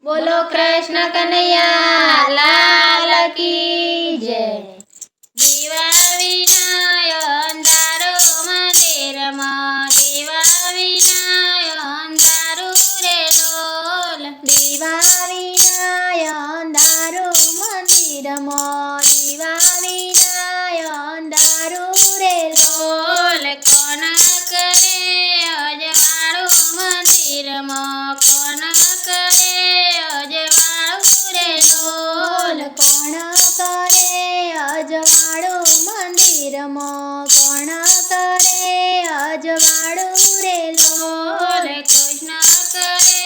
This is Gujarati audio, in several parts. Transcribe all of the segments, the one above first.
बोलो कृष्ण कन्हैया लाल की जय। दीवा विना अंधारो मंदिરમાં दीवा विना अंधाરું रे લોલ। दीवा विना अंधाરું મંદિરમાં दीवा विना अंधाરું रे લોલ। કોણ કરે અજવાળું મંદિરમાં કોણ કરે અજવાળું રે લોલ। કોણ કરે અજવાળું મંદિરમાં કોણ કરે અજવાળું રે લોલ। કૃષ્ણ કરે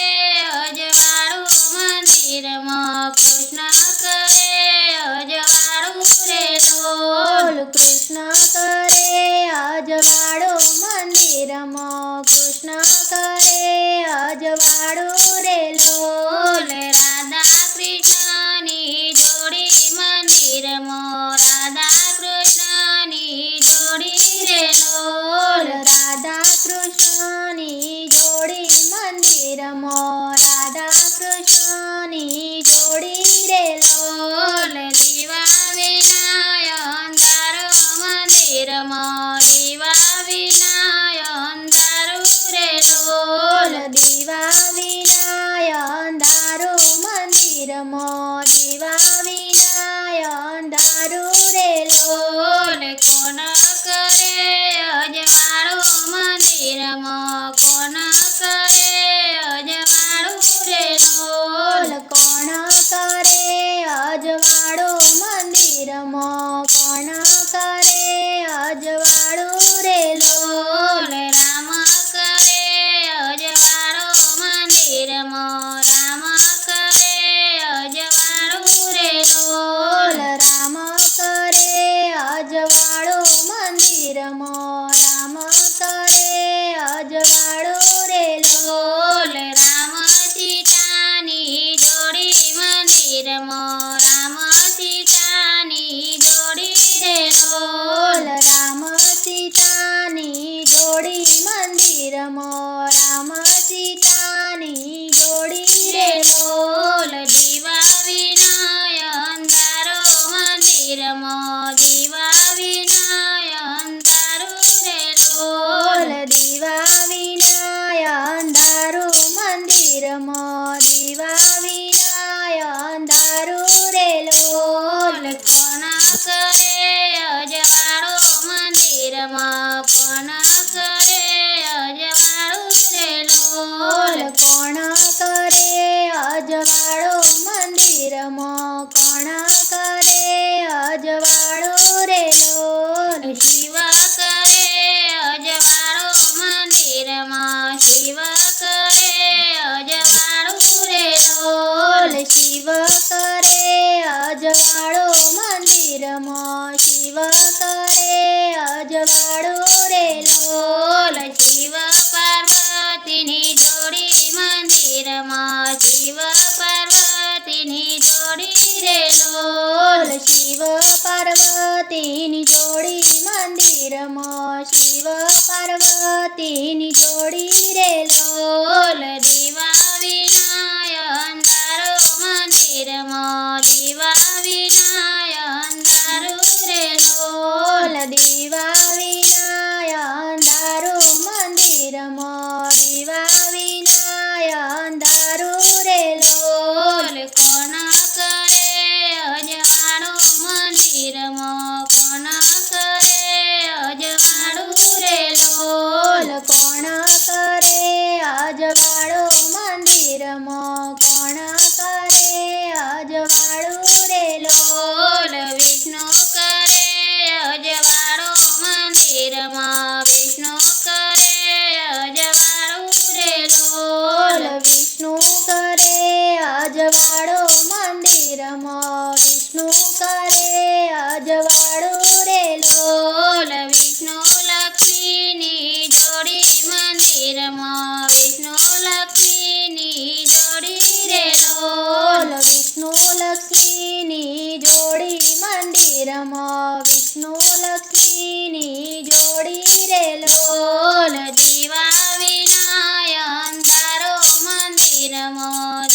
અજવાળું મંદિરમાં કૃષ્ણ કરે અજવાળું રે લોલ। કૃષ્ણ કરે અજવાળું મંદિરમાં કૃષ્ણ કરે અજવાળું રે લોલ। રાધા કૃષ્ણની જોડી મંદિરમાં રાધા કૃષ્ણની જોડી રે લોલ। રાધા કૃષ્ણની જોડી મંદિરમાં રાધા કૃષ્ણની જોડી રે લોલ। દીવા વિના અંધારો મંદિરમાં દીવા વિના અંધારું રે લોલ। દીવા વિના અંધારું મંદિરમાં દીવા વિના અંધારું રે લોલ। કોણ કરે અજવાળું મંદિરમાં કોણ કરે અજવાળું રે લોલ। કોણ કરે અજવાળું મંદિરમાં કોણ કરે અજવાળું રે લોલ। રામ કરે અજવાળું મંદિરમાં રામ કરે અજવાળું રે લોલ। રામ કરે અજવાળું મંદિરમાં રામ કરે અજવાળું રે લોલ। રામ સીતાની જોડી મંદિરમાં રામ સીતાની જોડી રે લોલ। રામ સીતાની જોડી મંદિરમાં રામ સીતાની જોડી રે લોલ। દીવા વિના અંધારો મંદિરમાં દીવા વિના અંધારું રે લોલ। દીવા વિના અંધારું મંદિરમાં દીવા વિના અંધારું રે લોલ। કોણ કરે અજવાળું મંદિરમાં કોણ કરે અજવાળું રે લોલ। કોણ કરે અજવાળું મંદિરમાં કોણ કરે અજવાળું રે લોલ। શિવ કરે અજવાળું મંદિરમાં શિવ કરે અજવાળું રે લોલ। શિવ કરે અજવાળું મંદિરમાં શિવ કરે અજવાળું રે લોલ। શિવ પાર્વતીની જોડી મંદિરમાં શિવ પાર્વતીની જોડી રે લોલ। શિવ પાર્વતીની જોડી મંદિરમાં શિવ પાર્વતીની જોડી રે લોલ। દીવા વિના અંધારો મંદિરમાં દીવા વિના અંધારું રે લોલ। દીવા વિના અંધારું મંદિરમાં દીવા વિના અંધારું રે લોલ। કોણ કરે અજવાળું મંદિરમાં કોણ કરે અજવાળું રે લોલ। કોણ કરે અજવાળું મંદિરમાં કોણ કરે અજવાળું રે લોલ। વિષ્ણુ કરે અજવાળું મંદિરમાં વિષ્ણુ કરે અજવાળું રે લોલ। વિષ્ણુ કરે અજવાળું મંદિરમાં વિષ્ણુ કરે અજવાળું રે લોલ। વિષ્ણુ લક્ષ્મીની જોડી મંદિરમાં વિષ્ણુ લક્ષ્મીની જોડી રે લોલ। વિષ્ણુ લક્ષ્મીની જોડી મંદિરમાં વિષ્ણુ લક્ષ્મીની જોડી રે લોલ। દીવા વિના અંધારો મંદિરમાં